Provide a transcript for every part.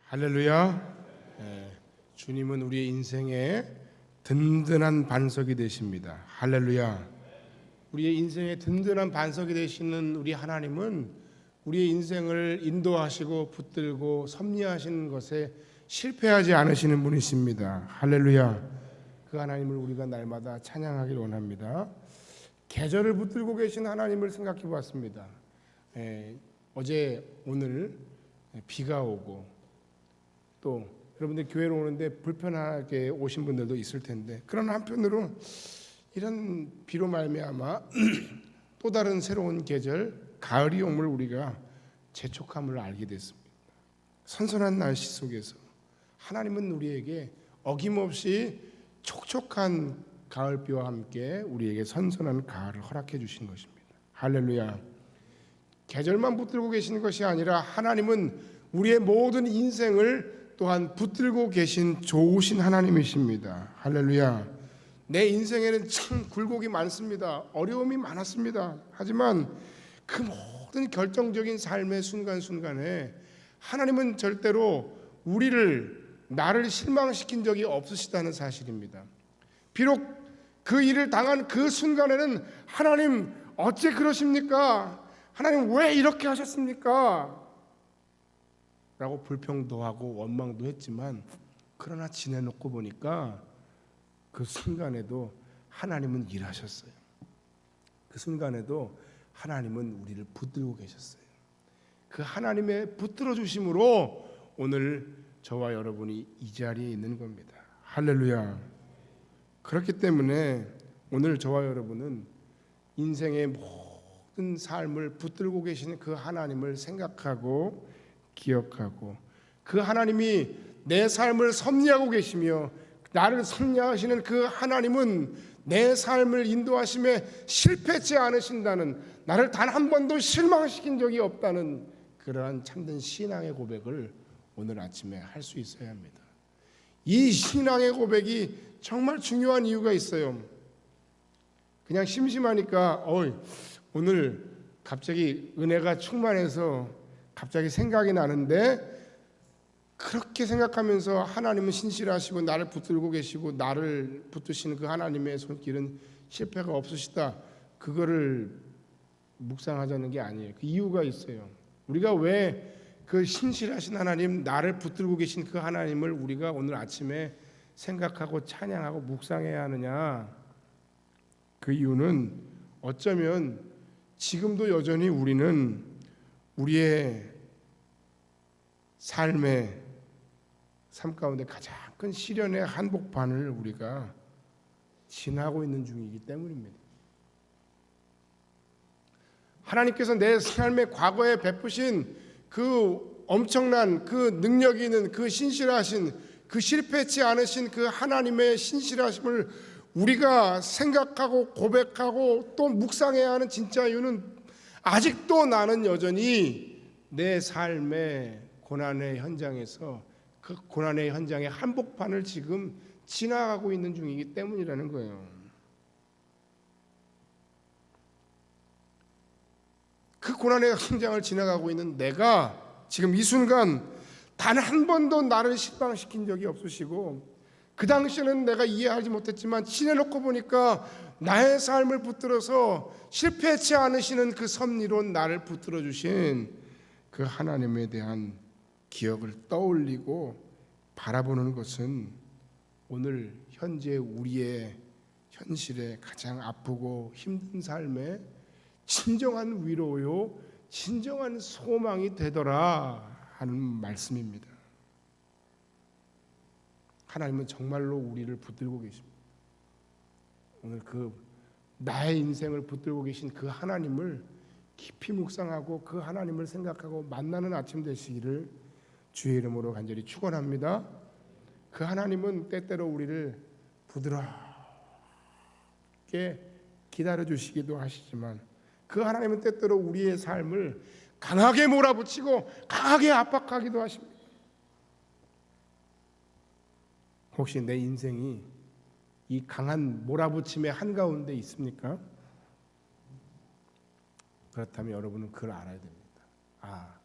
할렐루야. 주님은 우리의 인생의 든든한 반석이 되십니다. 할렐루야. 우리의 인생의 든든한 반석이 되시는 우리 하나님은 우리의 인생을 인도하시고 붙들고 섭리하시는 것에 실패하지 않으시는 분이십니다. 할렐루야. 그 하나님을 우리가 날마다 찬양하기를 원합니다. 계절을 붙들고 계신 하나님을 생각해 보았습니다. 어제 오늘 비가 오고 또 여러분들 교회로 오는데 불편하게 오신 분들도 있을 텐데, 그러나 한편으로 이런 비로 말미암아 또 다른 새로운 계절 가을이 옴을 우리가 재촉함을 알게 됐습니다. 선선한 날씨 속에서 하나님은 우리에게 어김없이 촉촉한 가을비와 함께 우리에게 선선한 가을을 허락해 주신 것입니다. 할렐루야. 계절만 붙들고 계시는 것이 아니라 하나님은 우리의 모든 인생을 또한 붙들고 계신 좋으신 하나님이십니다. 할렐루야. 내 인생에는 참 굴곡이 많습니다. 어려움이 많았습니다. 하지만 그 모든 결정적인 삶의 순간순간에 하나님은 절대로 나를 실망시킨 적이 없으시다는 사실입니다. 비록 그 일을 당한 그 순간에는 하나님 어째 그러십니까? 하나님 왜 이렇게 하셨습니까? 라고 불평도 하고 원망도 했지만, 그러나 지내놓고 보니까 그 순간에도 하나님은 일하셨어요. 그 순간에도 하나님은 우리를 붙들고 계셨어요. 그 하나님의 붙들어 주심으로 오늘 저와 여러분이 이 자리에 있는 겁니다. 할렐루야. 그렇기 때문에 오늘 저와 여러분은 인생의 모든 삶을 붙들고 계시는 그 하나님을 생각하고 기억하고, 그 하나님이 내 삶을 섭리하고 계시며 나를 섭리하시는 그 하나님은 내 삶을 인도하심에 실패치 않으신다는, 나를 단 한 번도 실망시킨 적이 없다는 그러한 참된 신앙의 고백을 오늘 아침에 할 수 있어야 합니다. 이 신앙의 고백이 정말 중요한 이유가 있어요. 그냥 심심하니까 오늘 갑자기 은혜가 충만해서 갑자기 생각이 나는데, 그렇게 생각하면서 하나님은 신실하시고 나를 붙들고 계시고 나를 붙드시는 그 하나님의 손길은 실패가 없으시다, 그거를 묵상하자는 게 아니에요. 그 이유가 있어요. 우리가 왜 그 신실하신 하나님, 나를 붙들고 계신 그 하나님을 우리가 오늘 아침에 생각하고 찬양하고 묵상해야 하느냐? 그 이유는 어쩌면 지금도 여전히 우리는 우리의 삶 가운데 가장 큰 시련의 한복판을 우리가 지나고 있는 중이기 때문입니다. 하나님께서 내 삶의 과거에 베푸신 그 엄청난 그 능력이 있는 그 신실하신, 그 실패치 않으신 그 하나님의 신실하심을 우리가 생각하고 고백하고 또 묵상해야 하는 진짜 이유는, 아직도 나는 여전히 내 삶의 고난의 현장에서 그 고난의 현장의 한복판을 지금 지나가고 있는 중이기 때문이라는 거예요. 그 고난의 현장을 지나가고 있는 내가 지금 이 순간 단 한 번도 나를 실망시킨 적이 없으시고, 그 당시에는 내가 이해하지 못했지만 지내놓고 보니까 나의 삶을 붙들어서 실패치 않으시는 그 섭리로 나를 붙들어 주신 그 하나님에 대한 기억을 떠올리고 바라보는 것은 오늘 현재 우리의 현실에 가장 아프고 힘든 삶에 진정한 위로요, 진정한 소망이 되더라 하는 말씀입니다. 하나님은 정말로 우리를 붙들고 계십니다. 오늘 그 나의 인생을 붙들고 계신 그 하나님을 깊이 묵상하고 그 하나님을 생각하고 만나는 아침 되시기를 주의 이름으로 간절히 축원합니다. 그 하나님은 때때로 우리를 부드럽게 기다려 주시기도 하시지만, 그 하나님은 때때로 우리의 삶을 강하게 몰아붙이고 강하게 압박하기도 하십니다. 혹시 내 인생이 이 강한 몰아붙임의 한가운데 있습니까? 그렇다면 여러분은 그걸 알아야 됩니다.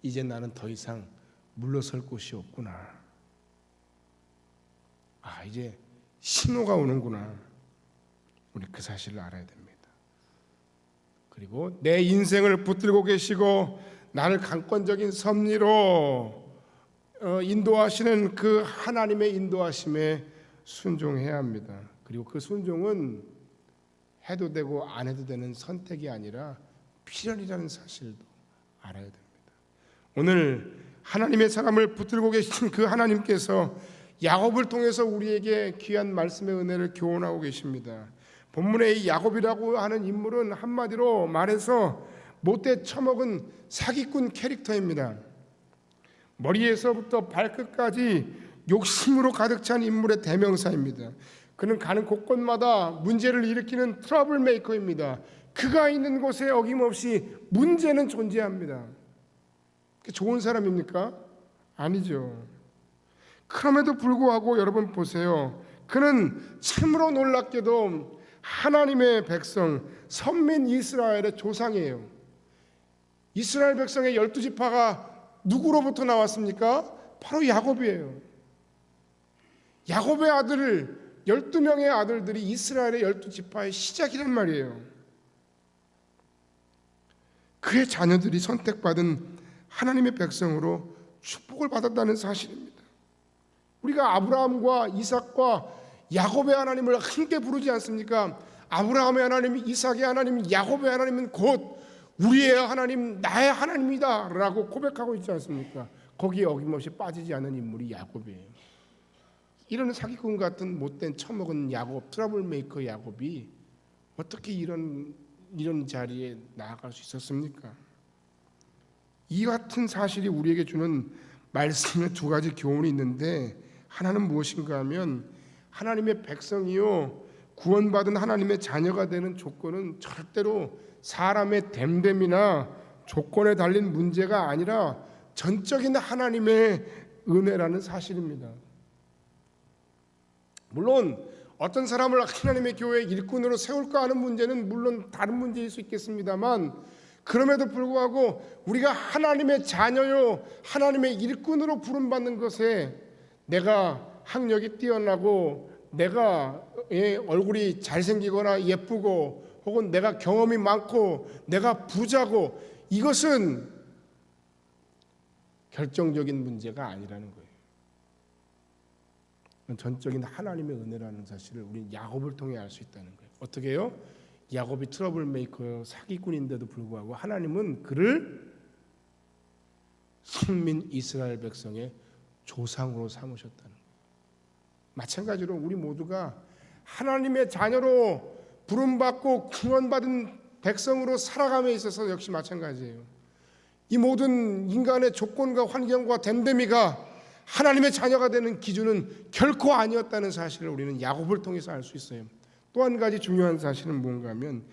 이제 나는 더 이상 물러설 곳이 없구나. 이제 신호가 오는구나. 우리 그 사실을 알아야 됩니다. 그리고 내 인생을 붙들고 계시고 나를 강권적인 섭리로 인도하시는 그 하나님의 인도하심에 순종해야 합니다. 그리고 그 순종은 해도 되고 안 해도 되는 선택이 아니라 필연이라는 사실도 알아야 됩니다. 오늘 하나님의 사람을 붙들고 계신 그 하나님께서 야곱을 통해서 우리에게 귀한 말씀의 은혜를 교훈하고 계십니다. 본문의 이 야곱이라고 하는 인물은 한마디로 말해서 못돼 처먹은 사기꾼 캐릭터입니다. 머리에서부터 발끝까지 욕심으로 가득 찬 인물의 대명사입니다. 그는 가는 곳곳마다 문제를 일으키는 트러블 메이커입니다. 그가 있는 곳에 어김없이 문제는 존재합니다. 좋은 사람입니까? 아니죠. 그럼에도 불구하고 여러분 보세요. 그는 참으로 놀랍게도 하나님의 백성, 선민 이스라엘의 조상이에요. 이스라엘 백성의 12지파가 누구로부터 나왔습니까? 바로 야곱이에요. 야곱의 아들 12명의 아들들이 이스라엘의 12지파의 시작이란 말이에요. 그의 자녀들이 선택받은 하나님의 백성으로 축복을 받았다는 사실입니다. 우리가 아브라함과 이삭과 야곱의 하나님을 함께 부르지 않습니까? 아브라함의 하나님, 이삭의 하나님, 야곱의 하나님은 곧 우리의 하나님, 나의 하나님이다 라고 고백하고 있지 않습니까? 거기에 어김없이 빠지지 않는 인물이 야곱이에요. 이런 사기꾼 같은 못된 처먹은 야곱, 트러블 메이커 야곱이 어떻게 이런 자리에 나아갈 수 있었습니까? 이 같은 사실이 우리에게 주는 말씀의 두 가지 교훈이 있는데, 하나는 무엇인가 하면 하나님의 백성이요 구원받은 하나님의 자녀가 되는 조건은 절대로 사람의 됨됨이나 조건에 달린 문제가 아니라 전적인 하나님의 은혜라는 사실입니다. 물론 어떤 사람을 하나님의 교회의 일꾼으로 세울까 하는 문제는 물론 다른 문제일 수 있겠습니다만, 그럼에도 불구하고 우리가 하나님의 자녀요 하나님의 일꾼으로 부름받는 것에 내가 학력이 뛰어나고 내가 얼굴이 잘생기거나 예쁘고 혹은 내가 경험이 많고 내가 부자고, 이것은 결정적인 문제가 아니라는 거예요. 전적인 하나님의 은혜라는 사실을 우리는 야곱을 통해 알 수 있다는 거예요. 어떻게 해요? 야곱이 트러블 메이커 사기꾼인데도 불구하고 하나님은 그를 선민 이스라엘 백성의 조상으로 삼으셨다는 거예요. 마찬가지로 우리 모두가 하나님의 자녀로 부름받고 구원받은 백성으로 살아감에 있어서 역시 마찬가지예요. 이 모든 인간의 조건과 환경과 됨됨이가 하나님의 자녀가 되는 기준은 결코 아니었다는 사실을 우리는 야곱을 통해서 알 수 있어요. 또 한 가지 중요한 사실은 뭔가 하면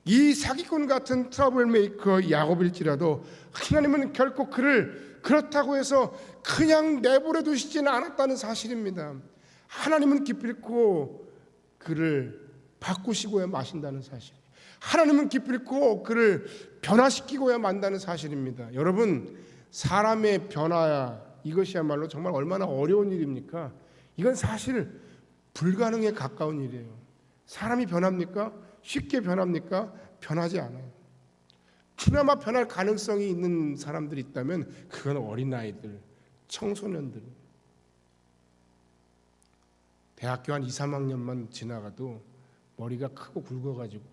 이 사기꾼 같은 트러블 메이커 야곱일지라도 하나님은 결코 그를 그렇다고 해서 그냥 내버려 두시지는 않았다는 사실입니다. 하나님은 기필코 그를 바꾸시고야 마신다는 사실, 하나님은 기필코 그를 변화시키고야 만다는 사실입니다. 여러분, 사람의 변화, 이것이야말로 정말 얼마나 어려운 일입니까? 이건 사실 불가능에 가까운 일이에요. 사람이 변합니까? 쉽게 변합니까? 변하지 않아요. 그나마 변할 가능성이 있는 사람들이 있다면 그건 어린아이들, 청소년들. 대학교 한 2, 3학년만 지나가도 머리가 크고 굵어가지고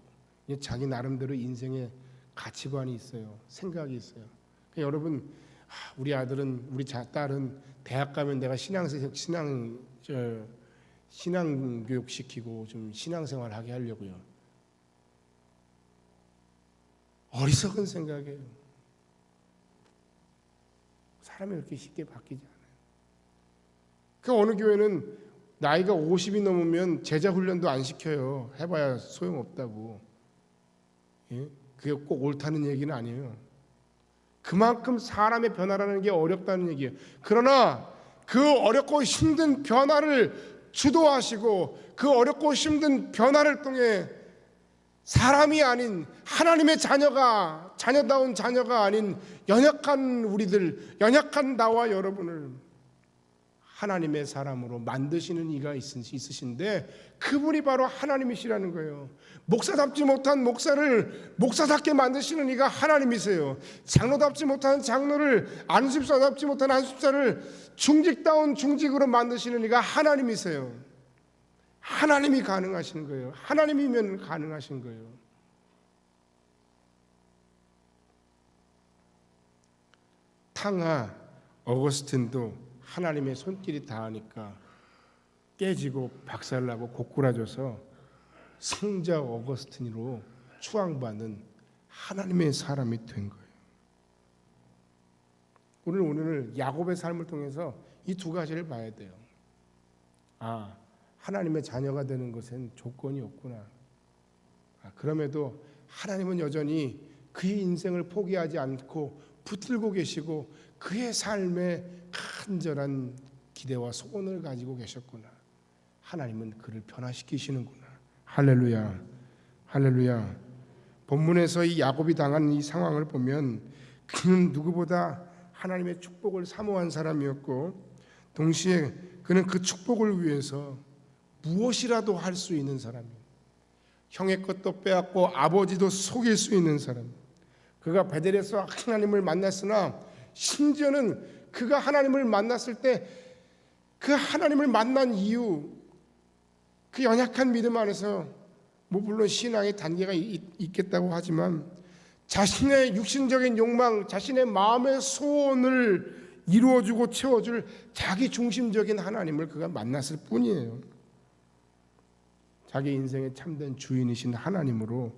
자기 나름대로 인생의 가치관이 있어요. 생각이 있어요. 그러니까 여러분, 우리 아들은, 우리 딸은 대학 가면 내가 신앙교육 시키고 좀 신앙생활 하게 하려고요. 어리석은 생각이에요. 사람이 그렇게 쉽게 바뀌지 않아요. 그 어느 교회는 나이가 50이 넘으면 제자 훈련도 안 시켜요. 해봐야 소용없다고. 예? 그게 꼭 옳다는 얘기는 아니에요. 그만큼 사람의 변화라는 게 어렵다는 얘기예요. 그러나 그 어렵고 힘든 변화를 주도하시고 그 어렵고 힘든 변화를 통해 사람이 아닌 하나님의 자녀다운 자녀가 아닌 연약한 우리들, 연약한 나와 여러분을 하나님의 사람으로 만드시는 이가 있으신데 그분이 바로 하나님이시라는 거예요. 목사답지 못한 목사를 목사답게 만드시는 이가 하나님이세요. 장로답지 못한 장로를, 안수집사답지 못한 안수집사를 중직다운 중직으로 만드시는 이가 하나님이세요. 하나님이 가능하신 거예요. 하나님이면 가능하신 거예요. 탕하 어거스틴도 하나님의 손길이 닿으니까 깨지고 박살나고 고꾸라져서 성자 어거스틴으로 추앙받는 하나님의 사람이 된 거예요. 오늘 야곱의 삶을 통해서 이 두 가지를 봐야 돼요. 하나님의 자녀가 되는 것엔 조건이 없구나. 그럼에도 하나님은 여전히 그의 인생을 포기하지 않고 붙들고 계시고 그의 삶에 간절한 기대와 소원을 가지고 계셨구나. 하나님은 그를 변화시키시는구나. 할렐루야, 할렐루야. 본문에서 이 야곱이 당한 이 상황을 보면 그는 누구보다 하나님의 축복을 사모한 사람이었고 동시에 그는 그 축복을 위해서 무엇이라도 할 수 있는 사람이에요. 형의 것도 빼앗고 아버지도 속일 수 있는 사람. 그가 베델에서 하나님을 만났으나 심지어는 그가 하나님을 만났을 때 그 하나님을 만난 이유, 그 연약한 믿음 안에서 물론 신앙의 단계가 있겠다고 하지만 자신의 육신적인 욕망, 자신의 마음의 소원을 이루어주고 채워줄 자기 중심적인 하나님을 그가 만났을 뿐이에요. 자기 인생의 참된 주인이신 하나님으로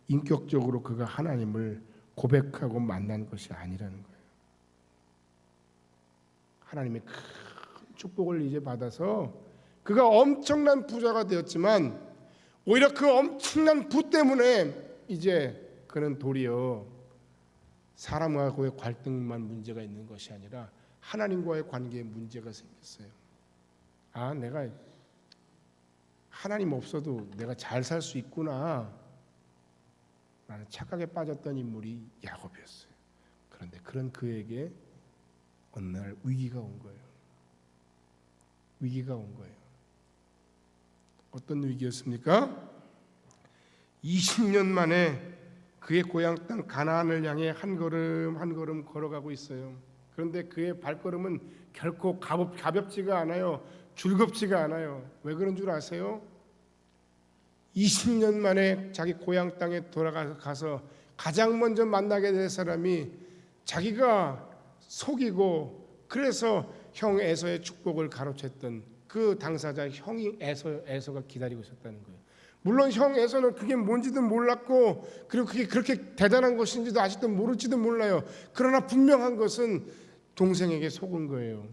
인격적으로 그가 하나님을 고백하고 만난 것이 아니라는 거예요. 하나님의 큰 축복을 이제 받아서 그가 엄청난 부자가 되었지만 오히려 그 엄청난 부 때문에 이제 그는 도리어 사람과의 갈등만 문제가 있는 것이 아니라 하나님과의 관계에 문제가 생겼어요. 내가 하나님 없어도 내가 잘 살 수 있구나 라는 착각에 빠졌던 인물이 야곱이었어요. 그런데 그런 그에게 어느 날 위기가 온 거예요. 위기가 온 거예요. 어떤 위기였습니까? 20년 만에 그의 고향 땅 가나안을 향해 한 걸음 한 걸음 걸어가고 있어요. 그런데 그의 발걸음은 결코 가볍지가 않아요. 즐겁지가 않아요. 왜 그런 줄 아세요? 20년 만에 자기 고향 땅에 돌아가서 가장 먼저 만나게 될 사람이 자기가 속이고 그래서 형 에서의 축복을 가로챘던 그 당사자 형이 에서가 기다리고 있었다는 거예요. 물론 형 에서는 그게 뭔지도 몰랐고 그리고 그게 그렇게 대단한 것인지도 아직도 모를지도 몰라요. 그러나 분명한 것은 동생에게 속은 거예요.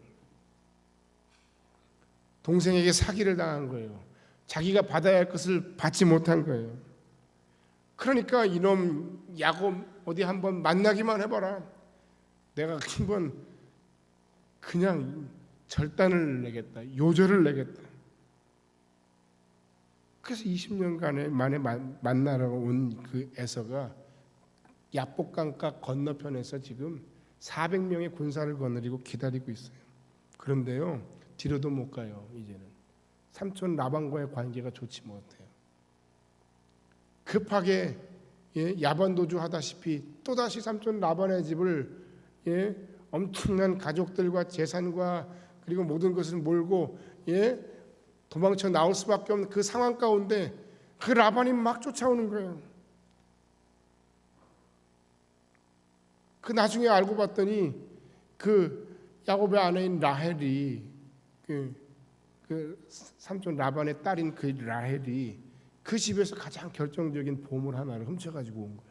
동생에게 사기를 당한 거예요. 자기가 받아야 할 것을 받지 못한 거예요. 그러니까 이놈 야곱 어디 한번 만나기만 해봐라. 내가 한번 그냥 절단을 내겠다. 요절을 내겠다. 그래서 20년간에 만에 만나러 온 그 에서가 야복강가 건너편에서 지금 400명의 군사를 거느리고 기다리고 있어요. 그런데요 뒤로도 못 가요. 이제는 삼촌 라반과의 관계가 좋지 못해요. 급하게 야반도주 하다시피 또다시 삼촌 라반의 집을 엄청난 가족들과 재산과 그리고 모든 것을 몰고 도망쳐 나올 수밖에 없는 그 상황 가운데 그 라반이 막 쫓아오는 거예요. 그 나중에 알고 봤더니 그 야곱의 아내인 라헬이 그 삼촌 라반의 딸인 그 라헬이 그 집에서 가장 결정적인 보물 하나를 훔쳐가지고 온 거예요.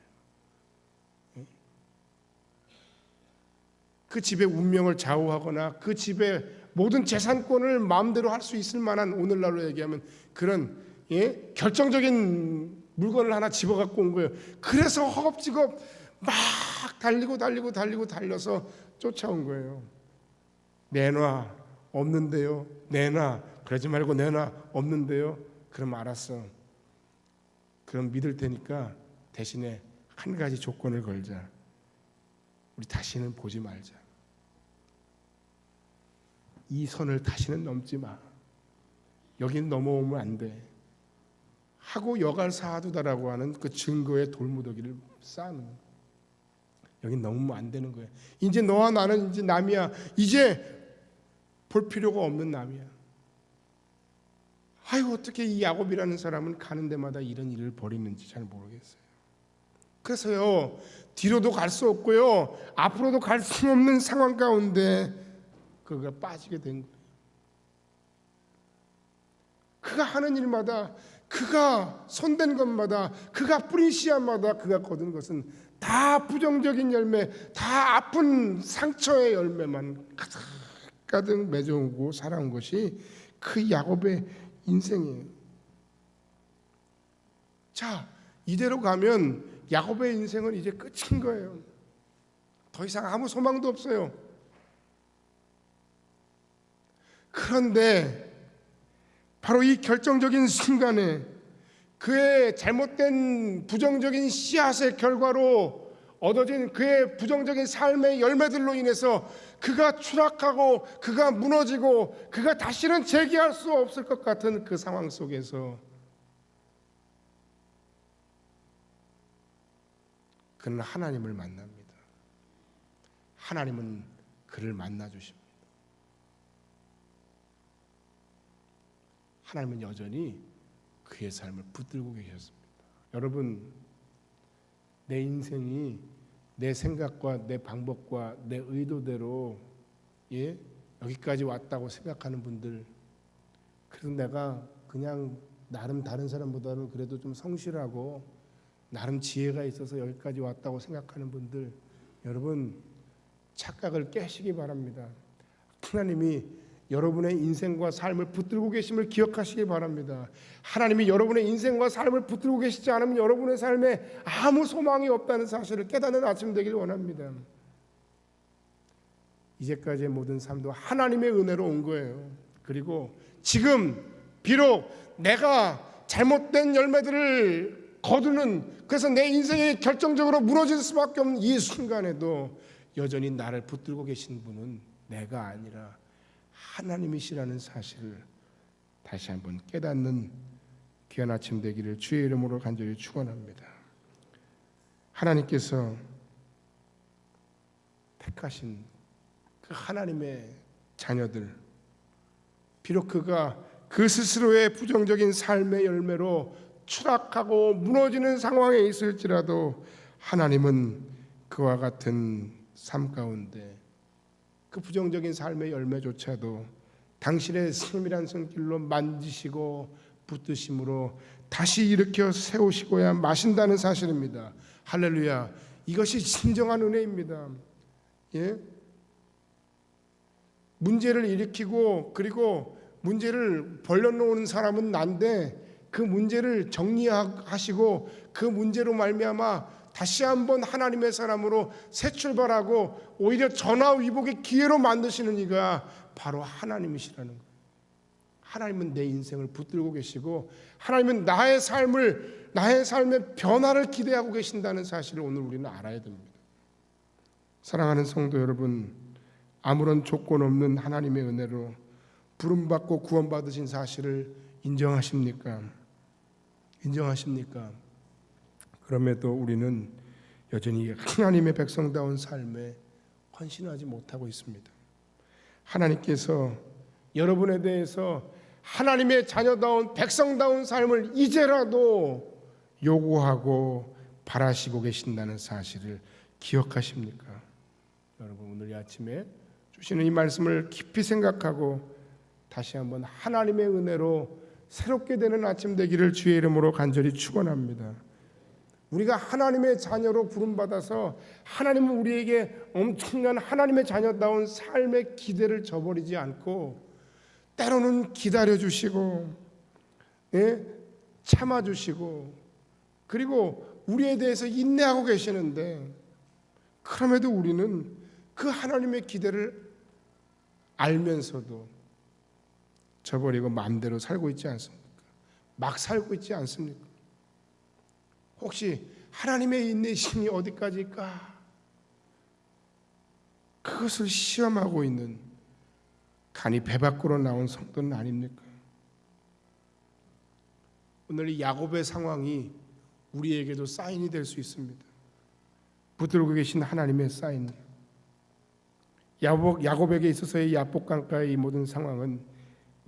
그 집의 운명을 좌우하거나 그 집의 모든 재산권을 마음대로 할 수 있을 만한 오늘날로 얘기하면 그런 결정적인 물건을 하나 집어갖고 온 거예요. 그래서 허겁지겁 막 달려서 쫓아온 거예요. 내놔. 없는데요. 내놔. 그러지 말고 내놔. 없는데요. 그럼 알았어. 그럼 믿을 테니까 대신에 한 가지 조건을 걸자. 우리 다시는 보지 말자. 이 선을 다시는 넘지 마. 여긴 넘어오면 안 돼. 하고 여갈 사두다라고 하는 그 증거의 돌무더기를 쌓는 거예요. 여긴 넘으면 안 되는 거예요. 이제 너와 나는 이제 남이야. 이제 볼 필요가 없는 남이야. 아유, 어떻게 이 야곱이라는 사람은 가는 데마다 이런 일을 벌이는지 잘 모르겠어요. 그래서요, 뒤로도 갈 수 없고요, 앞으로도 갈 수 없는 상황 가운데 그가 빠지게 된 거예요. 그가 하는 일마다, 그가 손댄 것마다, 그가 뿌린 씨앗마다 그가 거둔 것은 다 부정적인 열매, 다 아픈 상처의 열매만 가득 맺어오고 살아온 것이 그 야곱의 인생이에요. 자, 이대로 가면 야곱의 인생은 이제 끝인 거예요. 더 이상 아무 소망도 없어요. 그런데 바로 이 결정적인 순간에 그의 잘못된 부정적인 씨앗의 결과로 얻어진 그의 부정적인 삶의 열매들로 인해서 그가 추락하고 그가 무너지고 그가 다시는 재기할 수 없을 것 같은 그 상황 속에서 그는 하나님을 만납니다. 하나님은 그를 만나 주십니다. 하나님은 여전히 그의 삶을 붙들고 계셨습니다. 여러분, 내 인생이 내 생각과 내 방법과 내 의도대로 여기까지 왔다고 생각하는 분들, 그래서 내가 그냥 나름 다른 사람보다는 그래도 좀 성실하고 나름 지혜가 있어서 여기까지 왔다고 생각하는 분들, 여러분 착각을 깨시기 바랍니다. 하나님이 여러분의 인생과 삶을 붙들고 계심을 기억하시기 바랍니다. 하나님이 여러분의 인생과 삶을 붙들고 계시지 않으면 여러분의 삶에 아무 소망이 없다는 사실을 깨닫는 아침 되길 원합니다. 이제까지의 모든 삶도 하나님의 은혜로 온 거예요. 그리고 지금 비록 내가 잘못된 열매들을 거두는, 그래서 내 인생이 결정적으로 무너질 수밖에 없는 이 순간에도 여전히 나를 붙들고 계신 분은 내가 아니라 하나님이시라는 사실을 다시 한번 깨닫는 귀한 아침 되기를 주의 이름으로 간절히 축원합니다. 하나님께서 택하신 그 하나님의 자녀들, 비록 그가 그 스스로의 부정적인 삶의 열매로 추락하고 무너지는 상황에 있을지라도 하나님은 그와 같은 삶 가운데 그 부정적인 삶의 열매조차도 당신의 승리란 손길로 만지시고 붙드심으로 다시 일으켜 세우시고야 마신다는 사실입니다. 할렐루야. 이것이 진정한 은혜입니다. 문제를 일으키고 그리고 문제를 벌려놓은 사람은 난데 그 문제를 정리하시고 그 문제로 말미암아 다시 한번 하나님의 사람으로 새 출발하고 오히려 전화위복의 기회로 만드시는 이가 바로 하나님이시라는 거예요. 하나님은 내 인생을 붙들고 계시고 하나님은 나의 삶의 변화를 기대하고 계신다는 사실을 오늘 우리는 알아야 됩니다. 사랑하는 성도 여러분, 아무런 조건 없는 하나님의 은혜로 부름받고 구원받으신 사실을 인정하십니까? 인정하십니까? 그럼에도 우리는 여전히 하나님의 백성다운 삶에 헌신하지 못하고 있습니다. 하나님께서 여러분에 대해서 하나님의 자녀다운 백성다운 삶을 이제라도 요구하고 바라시고 계신다는 사실을 기억하십니까? 여러분, 오늘 이 아침에 주시는 이 말씀을 깊이 생각하고 다시 한번 하나님의 은혜로 새롭게 되는 아침 되기를 주의 이름으로 간절히 축원합니다. 우리가 하나님의 자녀로 부름받아서 하나님은 우리에게 엄청난 하나님의 자녀다운 삶의 기대를 저버리지 않고 때로는 기다려주시고 참아주시고 그리고 우리에 대해서 인내하고 계시는데, 그럼에도 우리는 그 하나님의 기대를 알면서도 저버리고 마음대로 살고 있지 않습니까? 막 살고 있지 않습니까? 혹시 하나님의 인내심이 어디까지일까? 그것을 시험하고 있는 간이 배 밖으로 나온 성도는 아닙니까? 오늘 이 야곱의 상황이 우리에게도 사인이 될 수 있습니다. 붙들고 계신 하나님의 사인. 야곱에게 있어서의 야복강가의 이 모든 상황은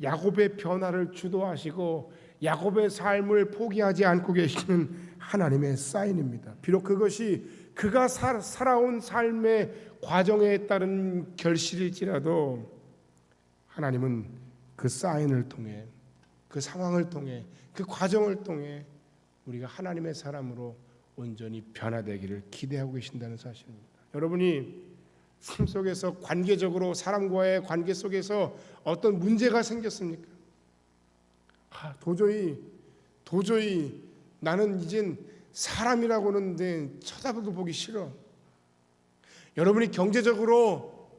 야곱의 변화를 주도하시고 야곱의 삶을 포기하지 않고 계시는 하나님의 사인입니다. 비록 그것이 그가 살아온 삶의 과정에 따른 결실일지라도 하나님은 그 사인을 통해, 그 상황을 통해, 그 과정을 통해 우리가 하나님의 사람으로 온전히 변화되기를 기대하고 계신다는 사실입니다. 여러분이 삶 속에서 관계적으로 사람과의 관계 속에서 어떤 문제가 생겼습니까? 도저히 나는 이젠 사람이라고는 쳐다보도 보기 싫어. 여러분이 경제적으로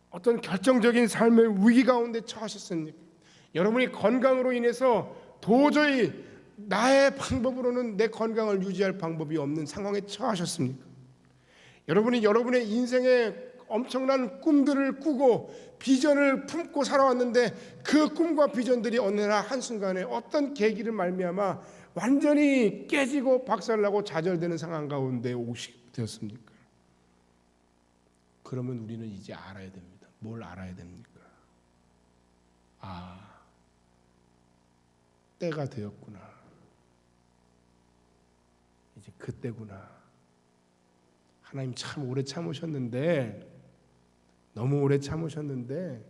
어떤 결정적인 삶의 위기 가운데 처하셨습니까? 여러분이 건강으로 인해서 도저히 나의 방법으로는 내 건강을 유지할 방법이 없는 상황에 처하셨습니까? 여러분이 여러분의 인생에 엄청난 꿈들을 꾸고 비전을 품고 살아왔는데 그 꿈과 비전들이 어느 날 한순간에 어떤 계기를 말미암아 완전히 깨지고 박살나고 좌절되는 상황 가운데 오시게 되었습니까? 그러면 우리는 이제 알아야 됩니다. 뭘 알아야 됩니까? 때가 되었구나. 이제 그때구나. 하나님 참 오래 참으셨는데, 너무 오래 참으셨는데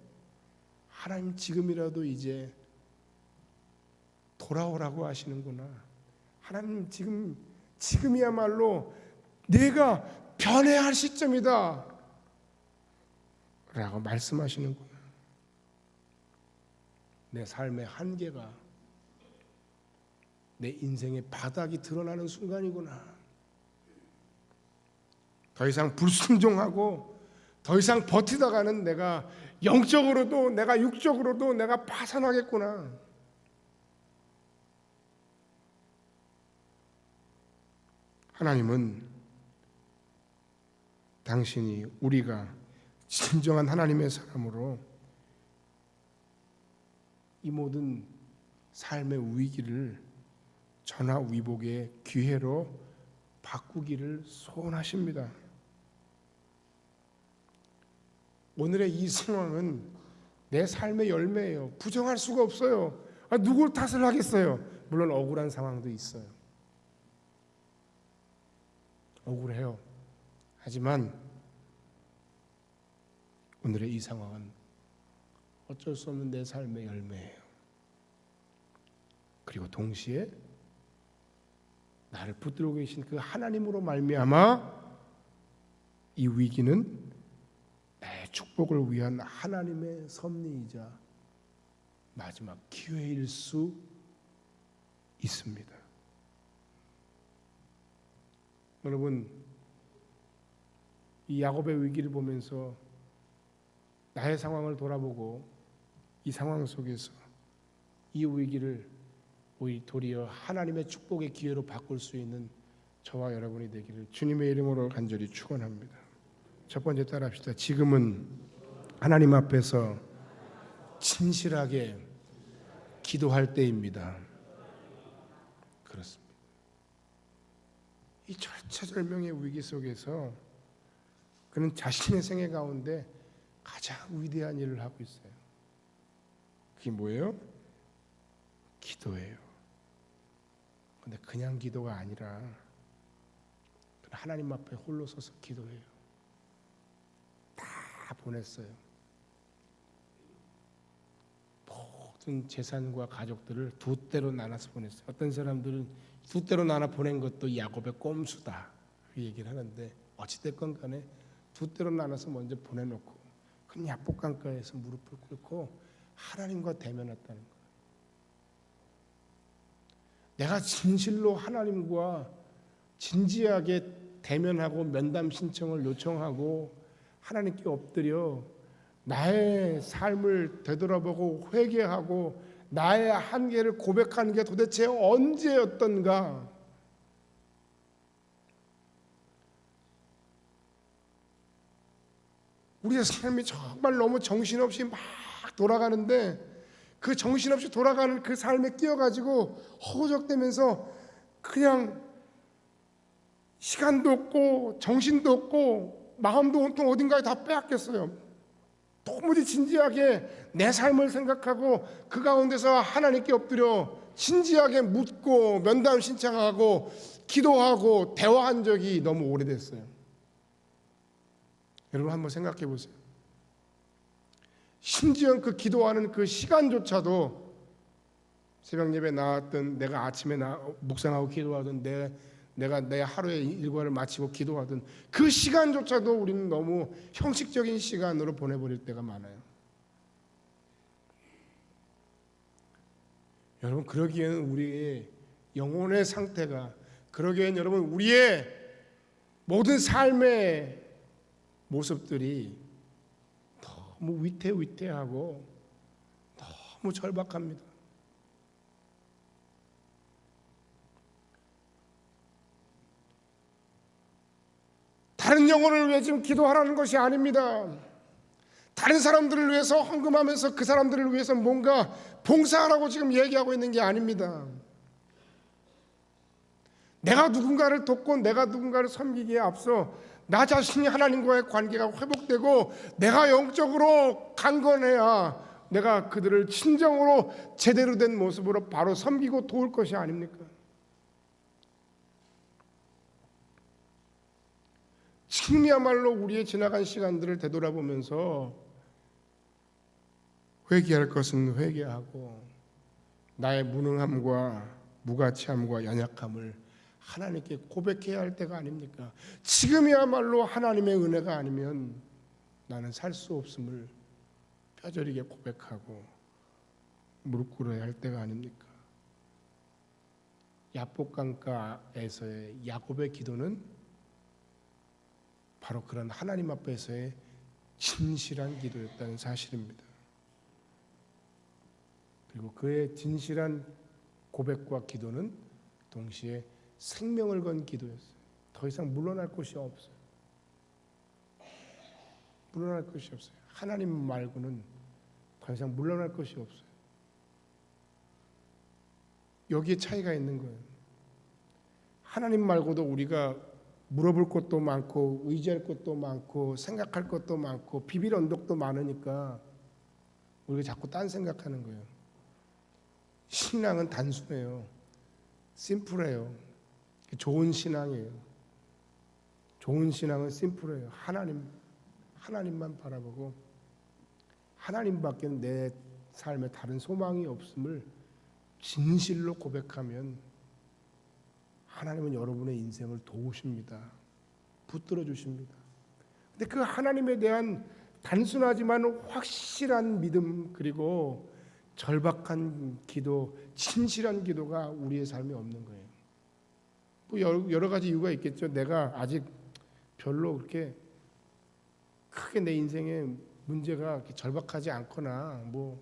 하나님 지금이라도 이제 돌아오라고 하시는구나. 하나님 지금이야말로 내가 변해야 할 시점이다 라고 말씀하시는구나. 내 삶의 한계가, 내 인생의 바닥이 드러나는 순간이구나. 더 이상 불순종하고 더 이상 버티다가는 내가 영적으로도 내가 육적으로도 내가 파산하겠구나. 하나님은 당신이 우리가 진정한 하나님의 사람으로 이 모든 삶의 위기를 전화위복의 기회로 바꾸기를 소원하십니다. 오늘의 이 상황은 내 삶의 열매예요. 부정할 수가 없어요. 누굴 탓을 하겠어요? 물론 억울한 상황도 있어요. 억울해요. 하지만 오늘의 이 상황은 어쩔 수 없는 내 삶의 열매예요. 그리고 동시에 나를 붙들고 계신 그 하나님으로 말미암아 이 위기는 내 축복을 위한 하나님의 섭리이자 마지막 기회일 수 있습니다. 여러분, 이 야곱의 위기를 보면서 나의 상황을 돌아보고 이 상황 속에서 이 위기를 도리어 하나님의 축복의 기회로 바꿀 수 있는 저와 여러분이 되기를 주님의 이름으로 간절히 축원합니다. 첫 번째 따라합시다. 지금은 하나님 앞에서 진실하게 기도할 때입니다. 그렇습니다. 이 절체절명의 위기 속에서 그는 자신의 생애 가운데 가장 위대한 일을 하고 있어요. 그게 뭐예요? 기도예요. 근데 그냥 기도가 아니라 하나님 앞에 홀로 서서 기도해요. 다 보냈어요. 모든 재산과 가족들을 두 대로 나눠서 보냈어요. 어떤 사람들은 두 대로 나눠 보낸 것도 야곱의 꼼수다 그 얘기를 하는데 어찌됐건 간에 두 대로 나눠서 먼저 보내놓고 그 야복강가에서 무릎을 꿇고 하나님과 대면했다는 거예요. 내가 진실로 하나님과 진지하게 대면하고 면담 신청을 요청하고 하나님께 엎드려 나의 삶을 되돌아보고 회개하고 나의 한계를 고백하는 게 도대체 언제였던가? 우리의 삶이 정말 너무 정신없이 막 돌아가는데 그 정신없이 돌아가는 그 삶에 끼어가지고 허우적대면서 그냥 시간도 없고 정신도 없고 마음도 온통 어딘가에 다 빼앗겼어요. 도무지 진지하게 내 삶을 생각하고 그 가운데서 하나님께 엎드려 진지하게 묻고 면담 신청하고 기도하고 대화한 적이 너무 오래됐어요. 여러분 한번 생각해 보세요. 심지어 그 기도하는 그 시간조차도 새벽 예배 나왔던 내가 아침에 묵상하고 기도하던 내가 내 하루의 일과를 마치고 기도하던 그 시간조차도 우리는 너무 형식적인 시간으로 보내버릴 때가 많아요. 여러분 그러기에는 우리의 영혼의 상태가 그러기에는 여러분 우리의 모든 삶의 모습들이 너무 위태위태하고 너무 절박합니다. 다른 영혼을 위해 지금 기도하라는 것이 아닙니다. 다른 사람들을 위해서 헌금하면서 그 사람들을 위해서 뭔가 봉사하라고 지금 얘기하고 있는 게 아닙니다. 내가 누군가를 돕고 내가 누군가를 섬기기에 앞서 나 자신이 하나님과의 관계가 회복되고 내가 영적으로 강건해야 내가 그들을 진정으로 제대로 된 모습으로 바로 섬기고 도울 것이 아닙니까? 지금이야말로 우리의 지나간 시간들을 되돌아보면서 회개할 것은 회개하고 나의 무능함과 무가치함과 연약함을 하나님께 고백해야 할 때가 아닙니까? 지금이야말로 하나님의 은혜가 아니면 나는 살 수 없음을 뼈저리게 고백하고 무릎 꿇어야 할 때가 아닙니까? 야복강가에서의 야곱의 기도는 바로 그런 하나님 앞에서의 진실한 기도였다는 사실입니다. 그리고 그의 진실한 고백과 기도는 동시에 생명을 건 기도였어요. 더 이상 물러날 곳이 없어요. 물러날 것이 없어요. 하나님 말고는 더 이상 물러날 것이 없어요. 여기에 차이가 있는 거예요. 하나님 말고도 우리가 물어볼 것도 많고 의지할 것도 많고 생각할 것도 많고 비빌 언덕도 많으니까 우리가 자꾸 딴 생각하는 거예요. 신앙은 단순해요. 심플해요. 좋은 신앙이에요. 좋은 신앙은 심플해요. 하나님만 바라보고 하나님밖에 내 삶에 다른 소망이 없음을 진실로 고백하면 하나님은 여러분의 인생을 도우십니다. 붙들어 주십니다. 근데 그 하나님에 대한 단순하지만 확실한 믿음 그리고 절박한 기도, 진실한 기도가 우리의 삶에 없는 거예요. 뭐 여러 가지 이유가 있겠죠. 내가 아직 별로 그렇게 크게 내 인생에 문제가 절박하지 않거나 뭐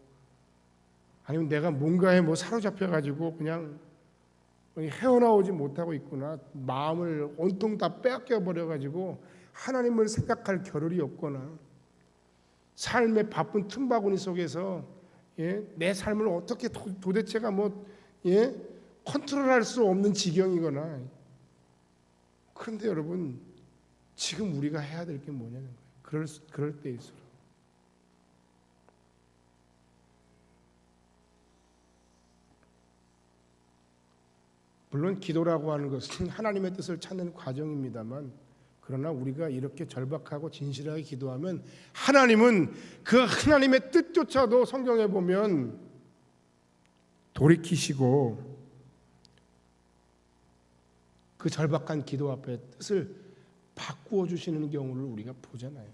아니면 내가 뭔가에 뭐 사로잡혀 가지고 그냥 헤어나오지 못하고 있구나. 마음을 온통 다 빼앗겨 버려 가지고 하나님을 생각할 겨를이 없거나 삶의 바쁜 틈바구니 속에서 내 삶을 어떻게 도대체가 컨트롤할 수 없는 지경이거나. 그런데 여러분 지금 우리가 해야 될 게 뭐냐는 거예요. 그럴 때일수록 물론 기도라고 하는 것은 하나님의 뜻을 찾는 과정입니다만 그러나 우리가 이렇게 절박하고 진실하게 기도하면 하나님은 그 하나님의 뜻조차도 성경에 보면 돌이키시고 그 절박한 기도 앞에 뜻을 바꾸어 주시는 경우를 우리가 보잖아요.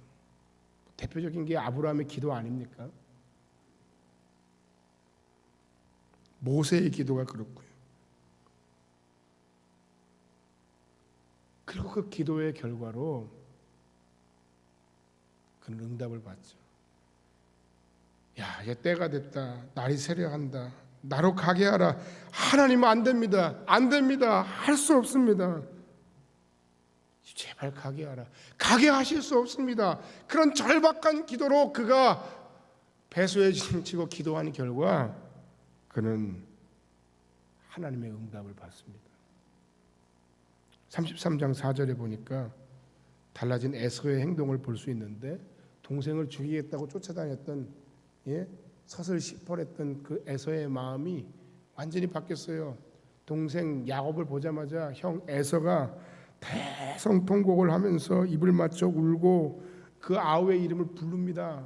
대표적인 게 아브라함의 기도 아닙니까? 모세의 기도가 그렇고요. 그리고 그 기도의 결과로 그는 응답을 받죠. 야, 이제 때가 됐다. 날이 세려한다. 나로 가게 하라. 하나님은 안 됩니다. 안 됩니다. 할 수 없습니다. 제발 가게 하라. 가게 하실 수 없습니다. 그런 절박한 기도로 그가 배수에 치고 기도한 결과 그는 하나님의 응답을 받습니다. 33장 4절에 보니까 달라진 에서의 행동을 볼 수 있는데, 동생을 죽이겠다고 쫓아다녔던 서슬시펄했던 그 에서의 마음이 완전히 바뀌었어요. 동생 야곱을 보자마자 형 에서가 대성통곡을 하면서 입을 맞춰 울고 그 아우의 이름을 부릅니다.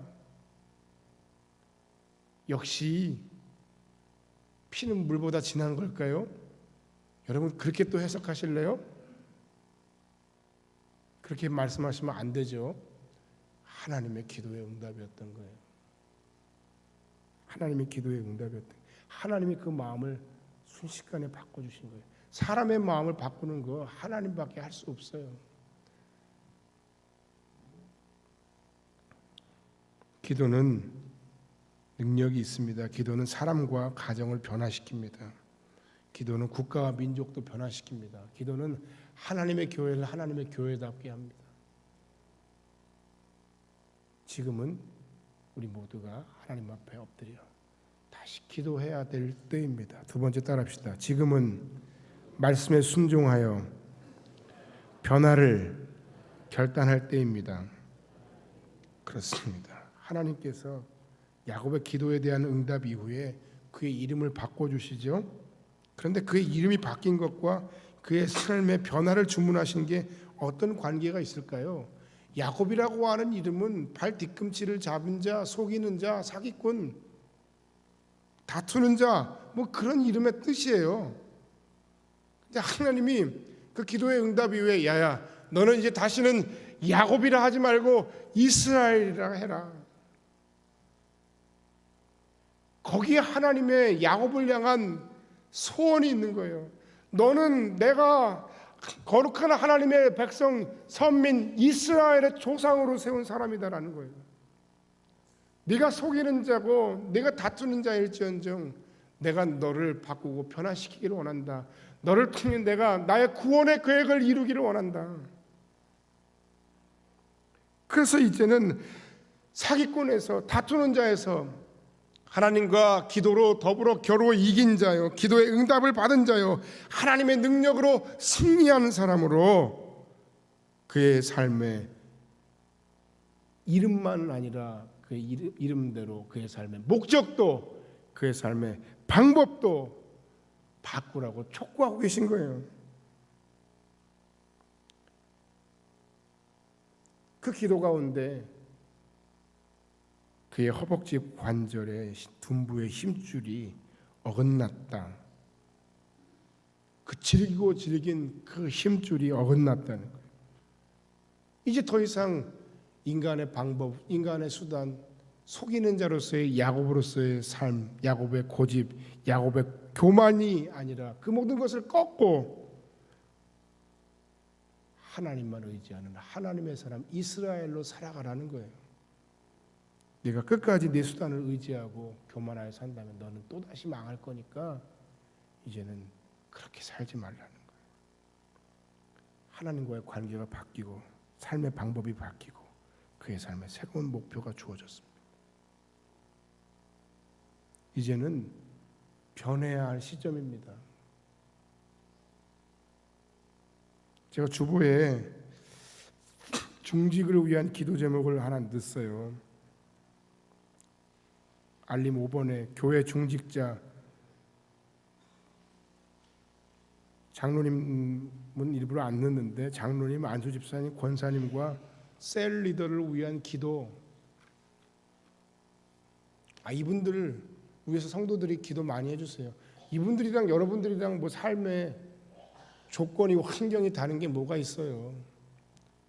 역시 피는 물보다 진한 걸까요? 여러분 그렇게 또 해석하실래요? 그렇게 말씀하시면 안 되죠. 하나님의 기도의 응답이었던 거예요. 하나님의 기도의 응답이었던 거예요. 하나님이 그 마음을 순식간에 바꿔주신 거예요. 사람의 마음을 바꾸는 거 하나님밖에 할 수 없어요. 기도는 능력이 있습니다. 기도는 사람과 가정을 변화시킵니다. 기도는 국가와 민족도 변화시킵니다. 기도는 하나님의 교회를 하나님의 교회답게 합니다. 지금은 우리 모두가 하나님 앞에 엎드려 다시 기도해야 될 때입니다. 두 번째 따라합시다. 지금은 말씀에 순종하여 변화를 결단할 때입니다. 그렇습니다. 하나님께서 야곱의 기도에 대한 응답 이후에 그의 이름을 바꿔주시죠. 그런데 그의 이름이 바뀐 것과 그의 삶의 변화를 주문하신 게 어떤 관계가 있을까요? 야곱이라고 하는 이름은 발 뒤꿈치를 잡은 자, 속이는 자, 사기꾼, 다투는 자, 뭐 그런 이름의 뜻이에요. 근데 하나님이 그 기도의 응답 이후에 야야 너는 이제 다시는 야곱이라 하지 말고 이스라엘이라 해라. 거기에 하나님의 야곱을 향한 소원이 있는 거예요. 너는 내가 거룩한 하나님의 백성 선민 이스라엘의 조상으로 세운 사람이다라는 거예요. 네가 속이는 자고 네가 다투는 자일지언정 내가 너를 바꾸고 변화시키기를 원한다. 너를 통해 내가 나의 구원의 계획을 이루기를 원한다. 그래서 이제는 사기꾼에서 다투는 자에서 하나님과 기도로 더불어 겨루어 이긴 자요, 기도의 응답을 받은 자요, 하나님의 능력으로 승리하는 사람으로 그의 삶의 이름만 아니라 그의 이름대로 그의 삶의 목적도 그의 삶의 방법도 바꾸라고 촉구하고 계신 거예요. 그 기도 가운데 그의 허벅지 관절에 둔부의 힘줄이 어긋났다. 그 질기고 질긴 그 힘줄이 어긋났다는 거예요. 이제 더 이상 인간의 방법, 인간의 수단, 속이는 자로서의 야곱으로서의 삶, 야곱의 고집, 야곱의 교만이 아니라 그 모든 것을 꺾고 하나님만 의지하는 하나님의 사람 이스라엘로 살아가라는 거예요. 네가 끝까지 네 수단을 의지하고 교만하여 산다면 너는 또다시 망할 거니까 이제는 그렇게 살지 말라는 거예요. 하나님과의 관계가 바뀌고 삶의 방법이 바뀌고 그의 삶에 새로운 목표가 주어졌습니다. 이제는 변해야 할 시점입니다. 제가 주보에 중직을 위한 기도 제목을 하나 넣었어요. 알림 5번에 교회 중직자 장로님은 일부러 안 넣는데 장로님, 안수 집사님, 권사님과 셀 리더를 위한 기도. 이분들을 위해서 성도들이 기도 많이 해주세요. 이분들이랑 여러분들이랑 뭐 삶의 조건이 환경이 다른 게 뭐가 있어요.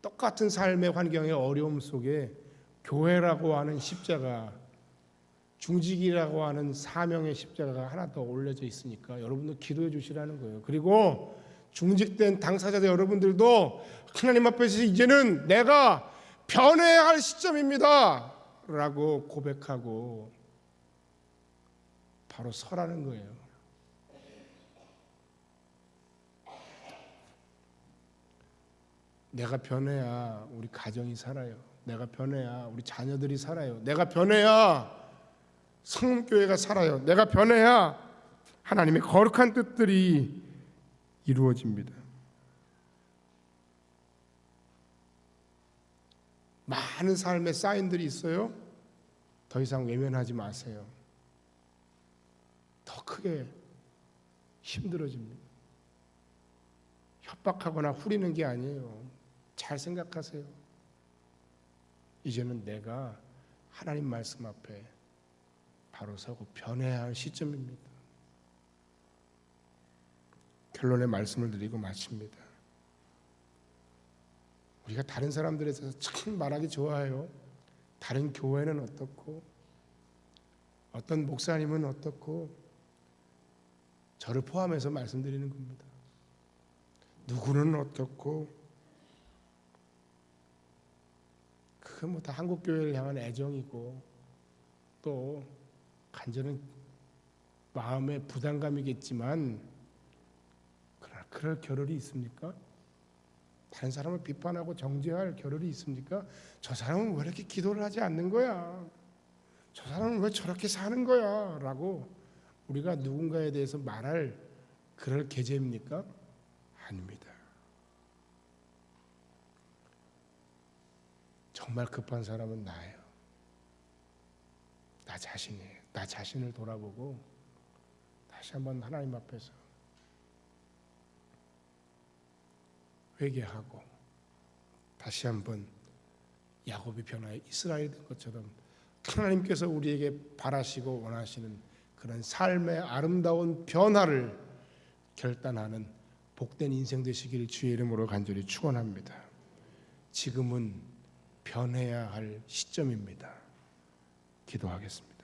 똑같은 삶의 환경의 어려움 속에 교회라고 하는 십자가, 중직이라고 하는 사명의 십자가가 하나 더 올려져 있으니까 여러분도 기도해 주시라는 거예요. 그리고 중직된 당사자들 여러분들도 하나님 앞에서 이제는 내가 변해야 할 시점입니다 라고 고백하고 바로 서라는 거예요. 내가 변해야 우리 가정이 살아요. 내가 변해야 우리 자녀들이 살아요. 내가 변해야 성교회가 살아요. 내가 변해야 하나님의 거룩한 뜻들이 이루어집니다. 많은 삶의 사인들이 있어요. 더 이상 외면하지 마세요. 더 크게 힘들어집니다. 협박하거나 후리는 게 아니에요. 잘 생각하세요. 이제는 내가 하나님 말씀 앞에 바로 서고 변해야 할 시점입니다. 결론의 말씀을 드리고 마칩니다. 우리가 다른 사람들에 대해서 참 말하기 좋아해요. 다른 교회는 어떻고 어떤 목사님은 어떻고 저를 포함해서 말씀드리는 겁니다. 누구는 어떻고 그건 뭐 다 한국 교회를 향한 애정이고 또 간절한 마음의 부담감이겠지만 그러나 그럴 겨를이 있습니까? 다른 사람을 비판하고 정죄할 겨를이 있습니까? 저 사람은 왜 이렇게 기도를 하지 않는 거야? 저 사람은 왜 저렇게 사는 거야? 라고 우리가 누군가에 대해서 말할 그럴 계제입니까? 아닙니다. 정말 급한 사람은 나예요. 나 자신이에요. 나 자신을 돌아보고 다시 한번 하나님 앞에서 회개하고 다시 한번 야곱이 변하여 이스라엘이 된 것처럼 하나님께서 우리에게 바라시고 원하시는 그런 삶의 아름다운 변화를 결단하는 복된 인생 되시기를 주의 이름으로 간절히 축원합니다. 지금은 변해야 할 시점입니다. 기도하겠습니다.